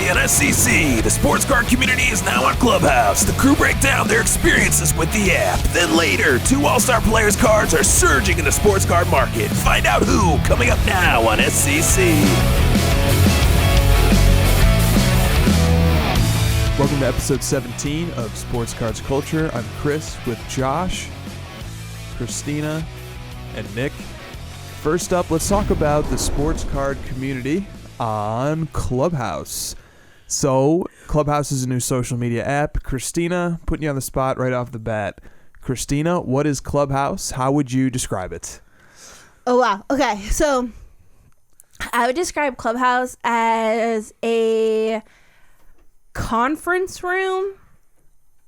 Friday on SCC, the sports card community is now on Clubhouse. The crew break down their experiences with the app. Then later, 2 All-Star Players cards are surging in the sports card market. Find out who, coming up now on SCC. Welcome to episode 17 of Sports Cards Culture. I'm Chris with Josh, Kristina, and Nick. First up, let's talk about the sports card community on Clubhouse. So, Clubhouse is a new social media app. Kristina, putting you on the spot right off the bat. Kristina, what is Clubhouse? How would you describe it? Oh, wow. Okay, so I would describe Clubhouse as a conference room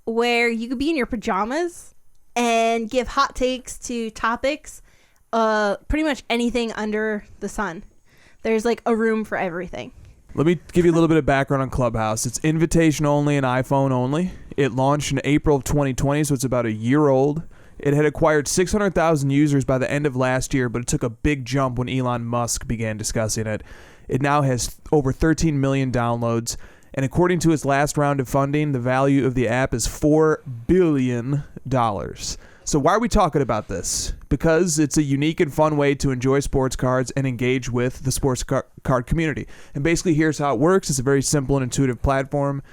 where you could be in your pajamas and give hot takes to topics, pretty much anything under the sun. There's like a room for everything. Let me give you a little bit of background on Clubhouse. It's invitation only and iPhone only. It launched in April of 2020, so it's about a year old. It had acquired 600,000 users by the end of last year, but it took a big jump when Elon Musk began discussing it. It now has over 13 million downloads, and according to its last round of funding, the value of the app is $4 billion. So why are we talking about this? Because it's a unique and fun way to enjoy sports cards and engage with the sports card community. And basically, here's how it works. It's a very simple and intuitive platform.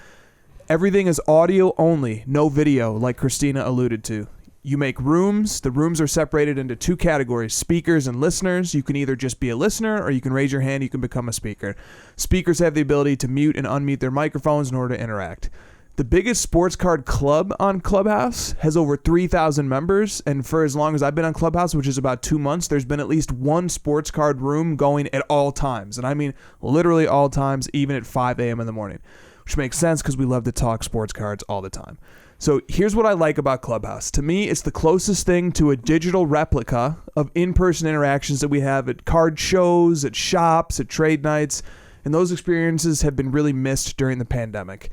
Everything is audio only, no video, like Kristina alluded to. You make rooms. The rooms are separated into 2 categories, speakers and listeners. You can either just be a listener or you can raise your hand. You can become a speaker. Speakers have the ability to mute and unmute their microphones in order to interact. The biggest sports card club on Clubhouse has over 3,000 members, and for as long as I've been on Clubhouse, which is about 2 months, there's been at least one sports card room going at all times, and I mean literally all times, even at 5 a.m. in the morning, which makes sense because we love to talk sports cards all the time. So here's what I like about Clubhouse. To me, it's the closest thing to a digital replica of in-person interactions that we have at card shows, at shops, at trade nights, and those experiences have been really missed during the pandemic.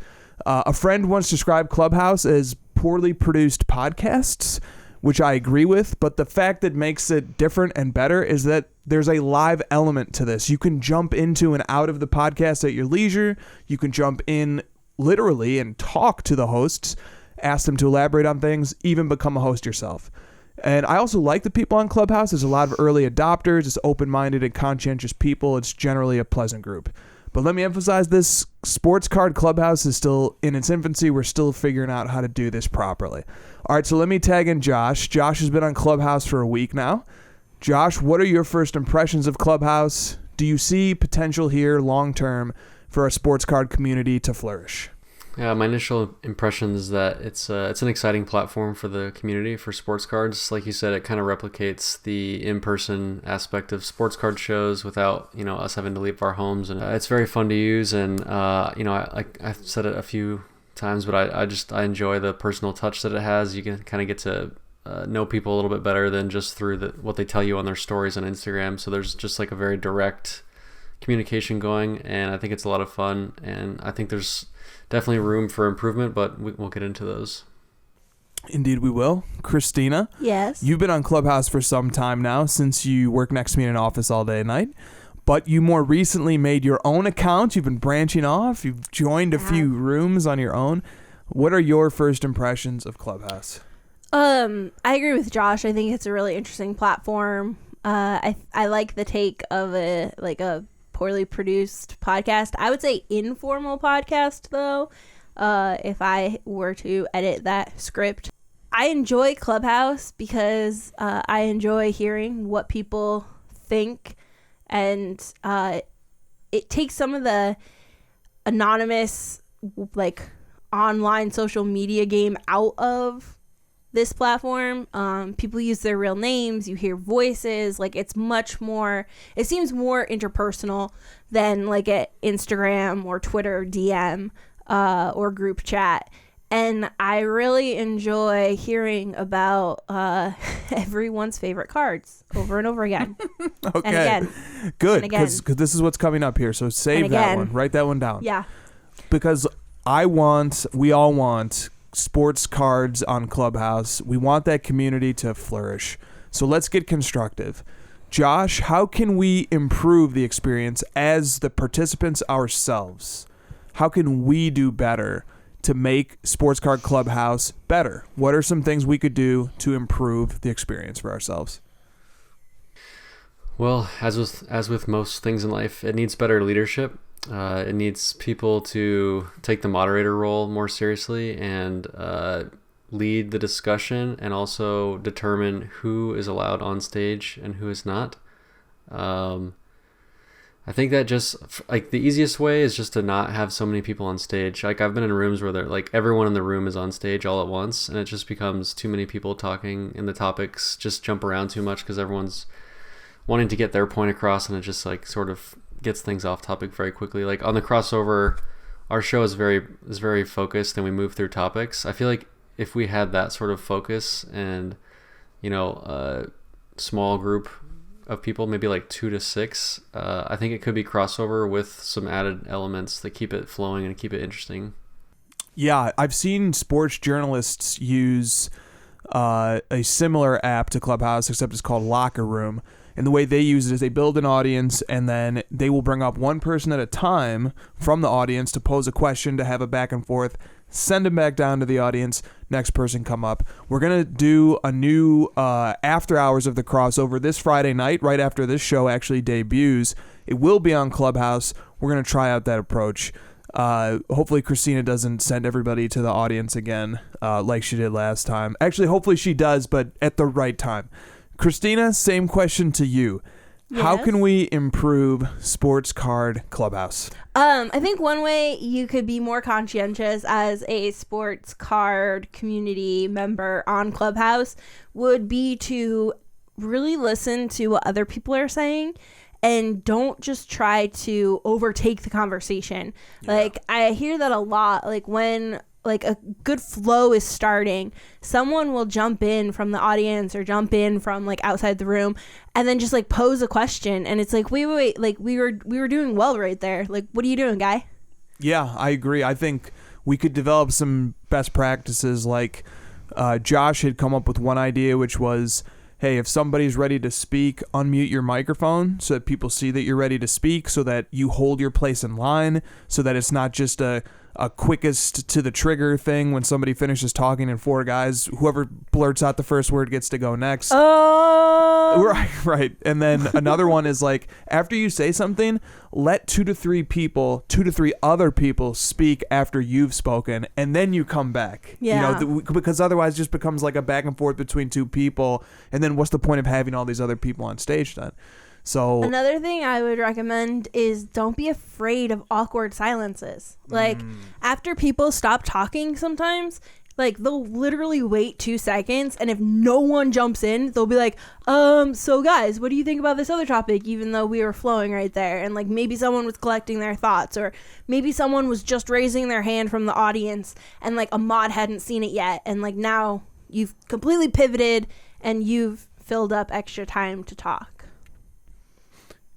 A friend once described Clubhouse as poorly produced podcasts, which I agree with, but the fact that makes it different and better is that there's a live element to this. You can jump into and out of the podcast at your leisure. You can jump in literally and talk to the hosts, ask them to elaborate on things, even become a host yourself. And I also like the people on Clubhouse. There's a lot of early adopters. It's open-minded and conscientious people. It's generally a pleasant group. But let me emphasize this, Sports Card Clubhouse is still in its infancy. We're still figuring out how to do this properly. All right, so let me tag in Josh. Josh has been on Clubhouse for a week now. Josh, what are your first impressions of Clubhouse? Do you see potential here long-term for a sports card community to flourish? Yeah, my initial impression is that it's an exciting platform for the community for sports cards. Like you said, it kind of replicates the in-person aspect of sports card shows without us having to leave our homes, and it's very fun to use. And I've said it a few times, but I enjoy the personal touch that it has. You can kind of get to know people a little bit better than just through what they tell you on their stories on Instagram. So there's just like a very direct communication going, and I think it's a lot of fun. And I think there's definitely room for improvement, but we'll get into those. Indeed we will. Kristina? Yes? You've been on Clubhouse for some time now, since you work next to me in an office all day and night, but you more recently made your own account. You've been branching off. You've joined a few rooms on your own. What are your first impressions of Clubhouse? I agree with Josh. I think it's a really interesting platform. I like the take of a poorly produced podcast. I would say informal podcast, though, if I were to edit that script. I enjoy Clubhouse because I enjoy hearing what people think, and it takes some of the anonymous online social media game out of this platform. People use their real names. You hear voices. It's much more, it seems more interpersonal than at Instagram or Twitter DM or group chat. And I really enjoy hearing about everyone's favorite cards over and over again. Okay. And again. Good, because this is what's coming up here. So save that one. Write that one down. Yeah. Because we all want sports cards on Clubhouse. We want that community to flourish. So let's get constructive. Josh, how can we improve the experience as the participants ourselves? how can we do better to make Sports Card Clubhouse better? What are some things we could do to improve the experience for ourselves? Well, as with most things in life, it needs better leadership. It needs people to take the moderator role more seriously and lead the discussion, and also determine who is allowed on stage and who is not. I think that just like the easiest way is just to not have so many people on stage. Like I've been in rooms where they're like everyone in the room is on stage all at once, and it just becomes too many people talking, and the topics just jump around too much because everyone's wanting to get their point across, and it just like sort of gets things off topic very quickly. Like on the crossover, our show is very focused, and we move through topics. I feel like if we had that sort of focus and, a small group of people, maybe like 2 to 6, I think it could be crossover with some added elements that keep it flowing and keep it interesting. Yeah, I've seen sports journalists use a similar app to Clubhouse, except it's called Locker Room. And the way they use it is they build an audience, and then they will bring up one person at a time from the audience to pose a question, to have a back and forth, send them back down to the audience, next person come up. We're going to do a new after hours of the crossover this Friday night, right after this show actually debuts. It will be on Clubhouse. We're going to try out that approach. Hopefully Kristina doesn't send everybody to the audience again like she did last time. Actually, hopefully she does, but at the right time. Kristina, same question to you. Yes. How can we improve Sports Card Clubhouse? I think one way you could be more conscientious as a sports card community member on Clubhouse would be to really listen to what other people are saying, and don't just try to overtake the conversation. Yeah. Like, I hear that a lot. Like, when like a good flow is starting, someone will jump in from the audience or jump in from like outside the room and then just like pose a question, and it's like, wait, like we were doing well right there. Like, what are you doing, guy? Yeah, I agree. I think we could develop some best practices. Like Josh had come up with one idea, which was, hey, if somebody's ready to speak, unmute your microphone so that people see that you're ready to speak, so that you hold your place in line, so that it's not just a quickest to the trigger thing. When somebody finishes talking and 4 guys, whoever blurts out the first word gets to go next. Right. And then another one is like, after you say something, let 2 to 3 other people speak after you've spoken, and then you come back. Yeah. Because otherwise it just becomes like a back and forth between 2 people, and then what's the point of having all these other people on stage then? So another thing I would recommend is don't be afraid of awkward silences. Like, after people stop talking sometimes, like, they'll literally wait 2 seconds, and if no one jumps in, they'll be like, so guys, what do you think about this other topic, even though we were flowing right there? And like, maybe someone was collecting their thoughts, or maybe someone was just raising their hand from the audience and like a mod hadn't seen it yet, and like now you've completely pivoted and you've filled up extra time to talk.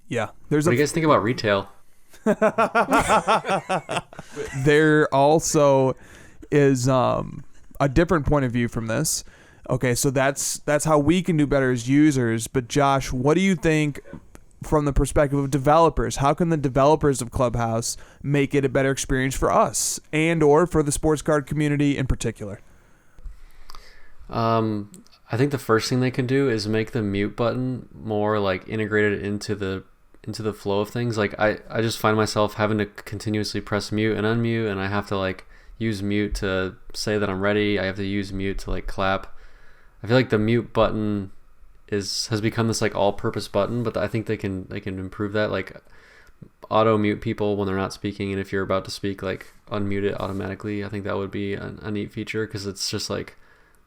Yeah. What do you guys think about retail? There also is a different point of view from this. Okay, so that's how we can do better as users. But Josh, what do you think from the perspective of developers? How can the developers of Clubhouse make it a better experience for us and or for the sports card community in particular? I think the first thing they can do is make the mute button more like integrated into the flow of things. Like I just find myself having to continuously press mute and unmute, and I have to like use mute to say that I'm ready. I have to use mute to like clap. I feel like the mute button has become this like all-purpose button, but I think they can improve that, like auto mute people when they're not speaking, and if you're about to speak, like unmute it automatically. I think that would be a neat feature, because it's just like,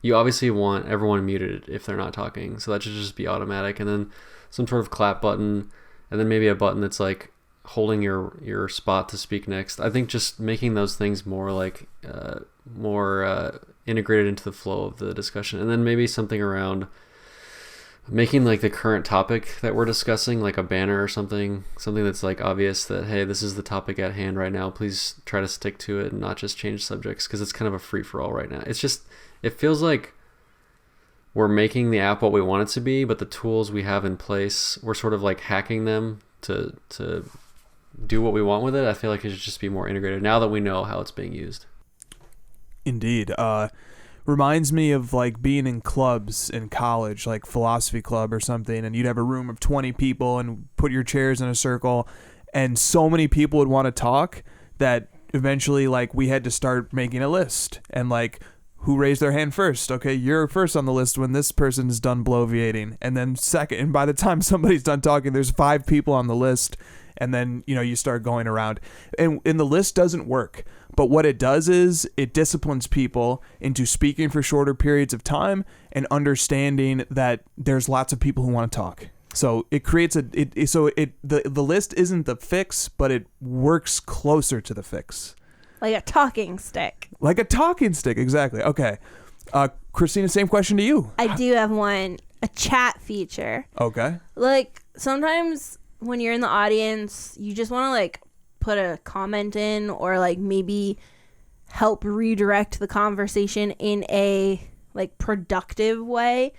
you obviously want everyone muted if they're not talking, so that should just be automatic. And then some sort of clap button, and then maybe a button that's like holding your spot to speak next. I think just making those things more like more integrated into the flow of the discussion. And then maybe something around making like the current topic that we're discussing like a banner or something that's like obvious that, hey, this is the topic at hand right now, please try to stick to it and not just change subjects, because it's kind of a free-for-all right now. It feels like we're making the app what we want it to be, but the tools we have in place, we're sort of like hacking them to do what we want with it. I feel like it should just be more integrated now that we know how it's being used. Indeed. Reminds me of like being in clubs in college, like philosophy club or something, and you'd have a room of 20 people and put your chairs in a circle, and so many people would want to talk that eventually like we had to start making a list and like who raised their hand first. Okay, you're first on the list when this person's done bloviating, and then second, and by the time somebody's done talking, there's 5 people on the list, and then you start going around, and the list doesn't work. But what it does is it disciplines people into speaking for shorter periods of time and understanding that there's lots of people who want to talk. So it creates the list isn't the fix, but it works closer to the fix. Like a talking stick. Like a talking stick, exactly. Okay. Kristina, same question to you. I do have one. A chat feature. Okay. Like sometimes when you're in the audience, you just want to like put a comment in or like maybe help redirect the conversation in a like productive way.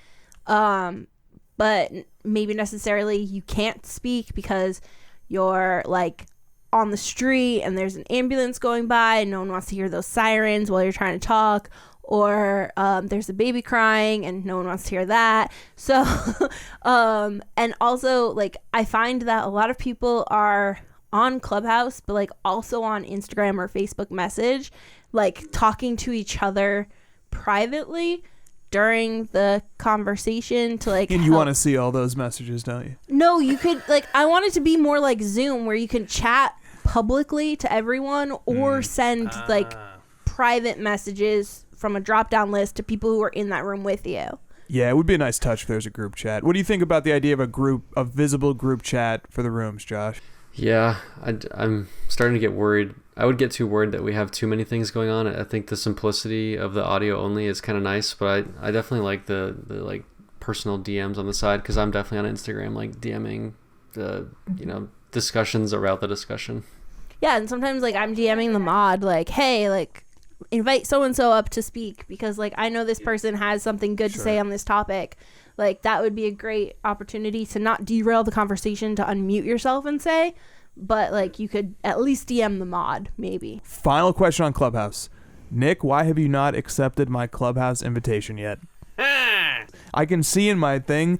But maybe necessarily you can't speak because you're like on the street and there's an ambulance going by and no one wants to hear those sirens while you're trying to talk, or there's a baby crying and no one wants to hear that. So and also like I find that a lot of people are on Clubhouse but like also on Instagram or Facebook message, like talking to each other privately during the conversation to like, and you want to see all those messages, don't you? No, you could like, I want it to be more like Zoom where you can chat publicly to everyone or send like private messages from a drop down list to people who are in that room with you. Yeah, it would be a nice touch if there's a group chat. What do you think about the idea of a visible group chat for the rooms, Josh? Yeah, I'm starting to get worried. I would get too worried that we have too many things going on. I think the simplicity of the audio only is kind of nice, but I definitely like the like personal DMs on the side, because I'm definitely on Instagram like DMing the discussions around the discussion. Yeah, and sometimes like I'm DMing the mod like, hey, like invite so and so up to speak because like I know this person has something good to say on this topic. Like that would be a great opportunity to not derail the conversation, to unmute yourself and say, but like you could at least DM the mod maybe. Final question on Clubhouse. Nick, why have you not accepted my Clubhouse invitation yet? I can see in my thing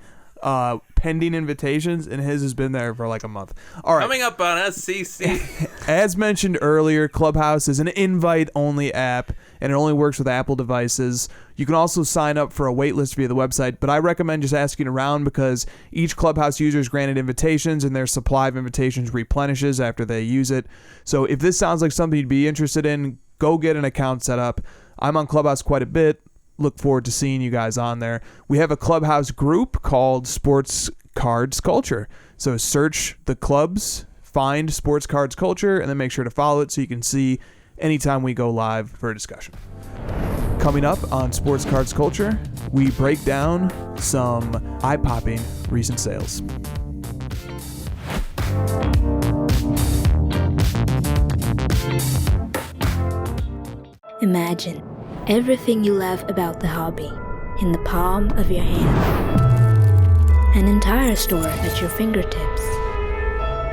pending invitations, and his has been there for like a month. All right. Coming up on SCC. As mentioned earlier, Clubhouse is an invite-only app, and it only works with Apple devices. You can also sign up for a waitlist via the website, but I recommend just asking around because each Clubhouse user is granted invitations, and their supply of invitations replenishes after they use it. So if this sounds like something you'd be interested in, go get an account set up. I'm on Clubhouse quite a bit. Look forward to seeing you guys on there. We have a Clubhouse group called Sports Cards Culture. So search the clubs, find Sports Cards Culture, and then make sure to follow it so you can see anytime we go live for a discussion. Coming up on Sports Cards Culture, we break down some eye-popping recent sales. Imagine everything you love about the hobby in the palm of your hand. An entire store at your fingertips.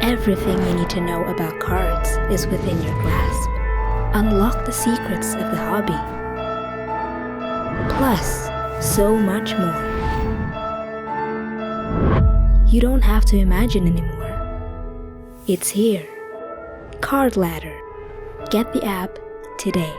Everything you need to know about cards is within your grasp. Unlock the secrets of the hobby. Plus, so much more. You don't have to imagine anymore. It's here. Card Ladder. Get the app today.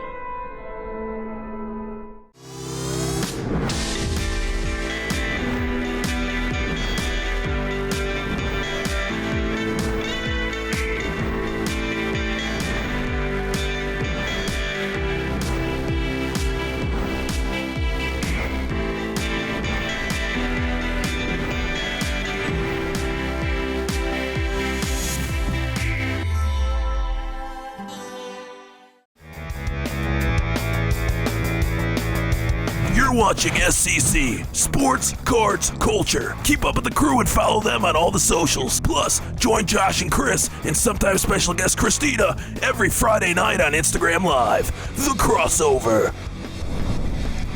You're watching SCC, Sports Cards Culture. Keep up with the crew and follow them on all the socials. Plus, join Josh and Chris and sometimes special guest Kristina every Friday night on Instagram Live. The Crossover.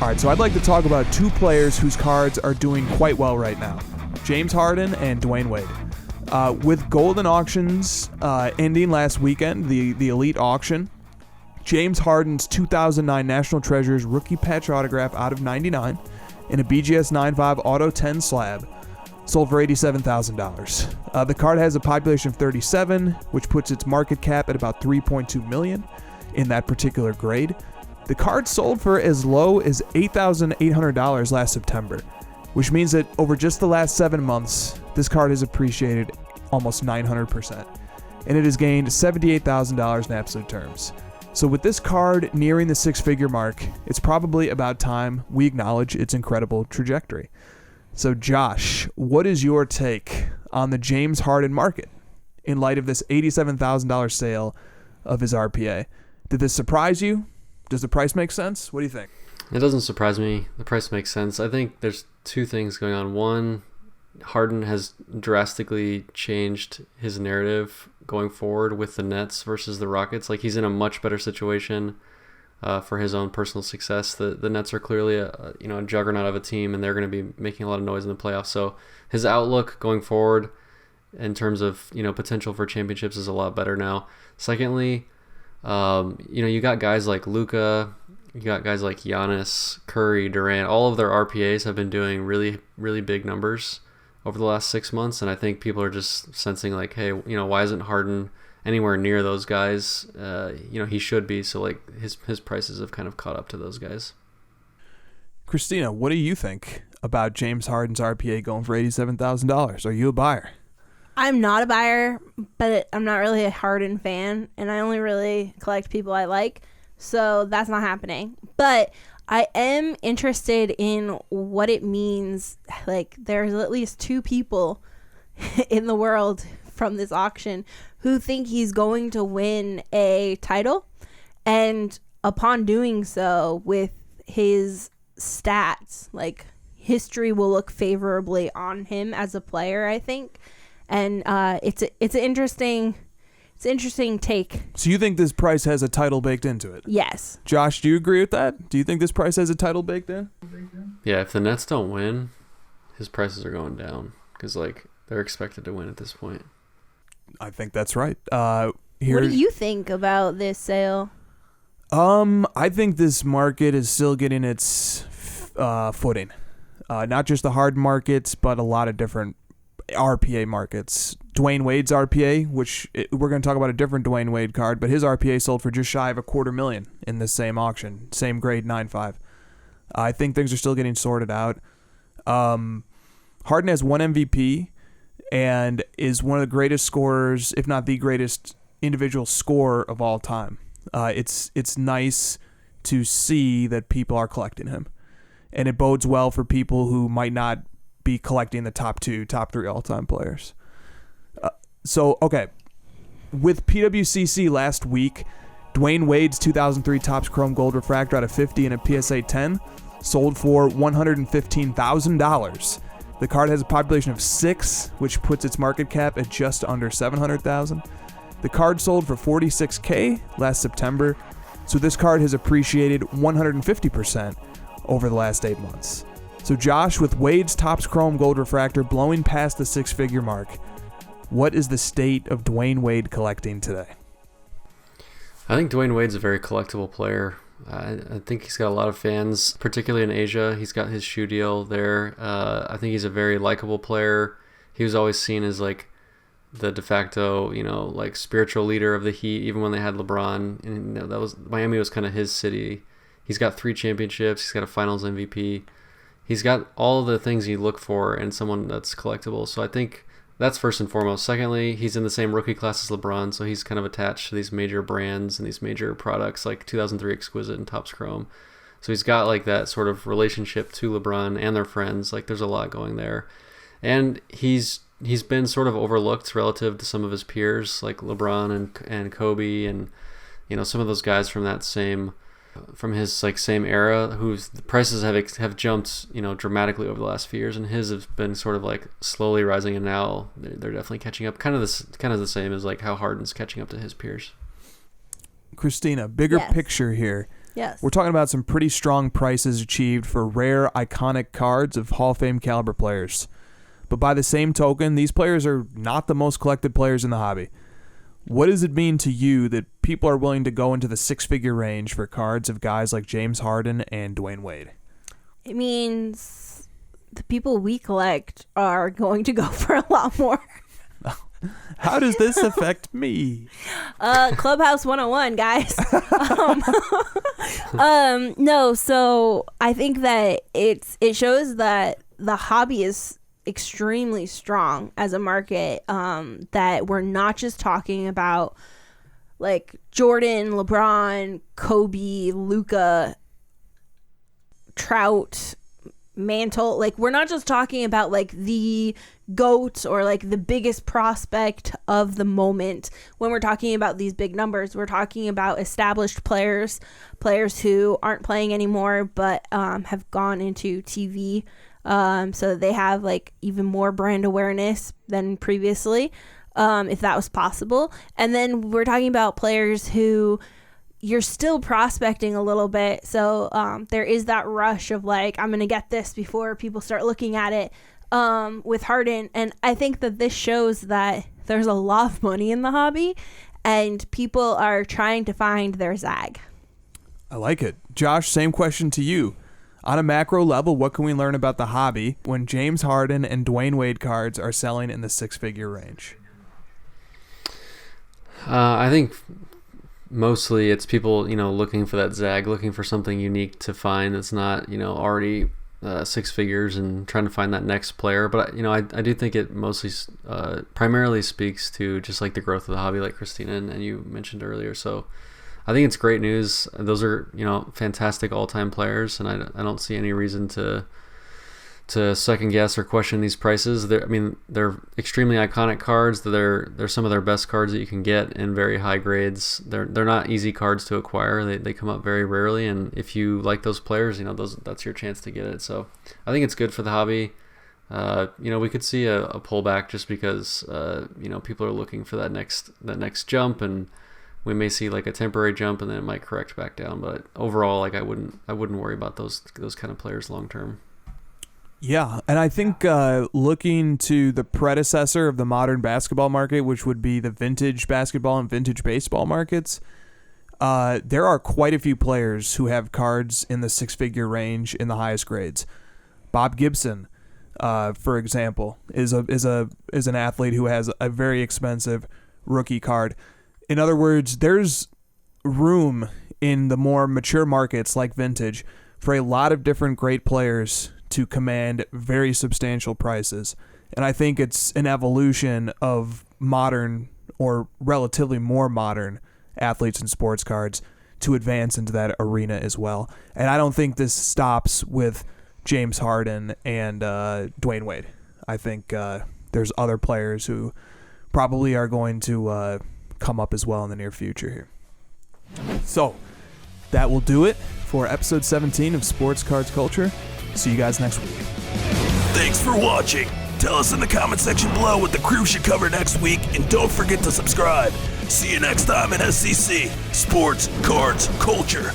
All right, so I'd like to talk about 2 players whose cards are doing quite well right now. James Harden and Dwyane Wade. With Golden Auctions ending last weekend, the Elite Auction, James Harden's 2009 National Treasures rookie patch autograph out of 99 in a BGS 9.5 Auto 10 slab sold for $87,000. The card has a population of 37, which puts its market cap at about $3.2 million in that particular grade. The card sold for as low as $8,800 last September, which means that over just the last 7 months, this card has appreciated almost 900%, and it has gained $78,000 in absolute terms. So with this card nearing the six-figure mark, it's probably about time we acknowledge its incredible trajectory. So Josh, what is your take on the James Harden market in light of this $87,000 sale of his RPA? Did this surprise you? Does the price make sense? What do you think? It doesn't surprise me. The price makes sense. I think there's two things going on. One, Harden has drastically changed his narrative going forward with the Nets versus the Rockets. Like, he's in a much better situation for his own personal success. The Nets are clearly a juggernaut of a team, and they're going to be making a lot of noise in the playoffs. So his outlook going forward in terms of potential for championships is a lot better now. Secondly, you got guys like Luka, you got guys like Giannis, Curry, Durant. All of their RPAs have been doing really, really big numbers over the last 6 months, and I think people are just sensing like, hey, why isn't Harden anywhere near those guys? He should be. So like his prices have kind of caught up to those guys. Kristina, what do you think about James Harden's RPA going for $87,000? Are you a buyer? I'm not a buyer, but I'm not really a Harden fan, and I only really collect people I like, so that's not happening. But I am interested in what it means. Like, there's at least 2 people in the world from this auction who think he's going to win a title, and upon doing so, with his stats, like, history will look favorably on him as a player, I think. And it's an interesting take. So you think this price has a title baked into it? Yes. Josh, do you agree with that? Do you think this price has a title baked in? Yeah, if the Nets don't win, his prices are going down because they're expected to win at this point. I think that's right. What do you think about this sale? I think this market is still getting its footing. Not just the hard markets, but a lot of different RPA markets. Dwyane Wade's RPA, we're going to talk about a different Dwyane Wade card, but his RPA sold for just shy of $250,000 in this same auction, same grade 9.5. I think things are still getting sorted out. Harden has 1 MVP and is one of the greatest scorers, if not the greatest individual scorer of all time. It's nice to see that people are collecting him, and it bodes well for people who might not be collecting the top 3 all-time players. Okay, with PWCC last week, Dwyane Wade's 2003 Topps Chrome Gold Refractor out of 50 and a PSA 10 sold for $115,000. The card has a population of 6, which puts its market cap at just under $700,000. The card sold for $46K last September, so this card has appreciated 150% over the last 8 months. So Josh, with Wade's Topps Chrome Gold Refractor blowing past the 6-figure mark, what is the state of Dwyane Wade collecting today? I think Dwyane Wade's a very collectible player. I think he's got a lot of fans, particularly in Asia. He's got his shoe deal there. I think he's a very likable player. He was always seen as like the de facto, spiritual leader of the Heat, even when they had LeBron. And Miami was kind of his city. He's got 3 championships. He's got a Finals MVP. He's got all the things you look for in someone that's collectible. So I think that's first and foremost. Secondly, he's in the same rookie class as LeBron, so he's kind of attached to these major brands and these major products like 2003 Exquisite and Topps Chrome. So he's got like that sort of relationship to LeBron and their friends. Like, there's a lot going there. And he's been sort of overlooked relative to some of his peers like LeBron and Kobe and some of those guys from that same era, whose prices have jumped dramatically over the last few years, and his have been sort of like slowly rising, and now they're definitely catching up. Kind of the same as like how Harden's catching up to his peers. Kristina, bigger picture here. Yes. We're talking about some pretty strong prices achieved for rare, iconic cards of Hall of Fame caliber players. But by the same token, these players are not the most collected players in the hobby. What does it mean to you that people are willing to go into the six-figure range for cards of guys like James Harden and Dwyane Wade? It means the people we collect are going to go for a lot more. How does this affect me? Clubhouse 101, guys. No, so I think that it shows that the hobby is extremely strong as a market, that we're not just talking about like Jordan, LeBron, Kobe, Luka, Trout, Mantle. Like, we're not just talking about like the GOAT or like the biggest prospect of the moment. When we're talking about these big numbers, we're talking about established players who aren't playing anymore but have gone into TV, so they have like even more brand awareness than previously, if that was possible. And then we're talking about players who you're still prospecting a little bit, so there is that rush of like, I'm gonna get this before people start looking at it, with Harden. And I think that this shows that there's a lot of money in the hobby and people are trying to find their Zag. I like it. Josh, same question to you. On a macro level, what can we learn about the hobby when James Harden and Dwyane Wade cards are selling in the six-figure range? I think mostly it's people, looking for that Zag, looking for something unique to find that's not, already six figures, and trying to find that next player. But, I do think it mostly primarily speaks to just like the growth of the hobby, like Kristina and you mentioned earlier. So I think it's great news. Those are, fantastic all-time players, and I don't see any reason to second guess or question these prices. They're extremely iconic cards. They're some of their best cards that you can get in very high grades. They're not easy cards to acquire. They come up very rarely, and if you like those players, that's your chance to get it. So I think it's good for the hobby. We could see a pullback just because people are looking for that next jump, and we may see like a temporary jump, and then it might correct back down. But overall, like I wouldn't worry about those kind of players long term. Yeah, and I think looking to the predecessor of the modern basketball market, which would be the vintage basketball and vintage baseball markets, there are quite a few players who have cards in the six-figure range in the highest grades. Bob Gibson, for example, is an athlete who has a very expensive rookie card. In other words, there's room in the more mature markets like vintage for a lot of different great players to command very substantial prices. And I think it's an evolution of modern, or relatively more modern, athletes and sports cards to advance into that arena as well. And I don't think this stops with James Harden and Dwyane Wade. I think there's other players who probably are going to come up as well in the near future here. So that will do it for episode 17 of Sports Cards Culture. See you guys next week. Thanks for watching. Tell us in the comment section below what the crew should cover next week, and don't forget to subscribe. See you next time at SCC, Sports Cards Culture.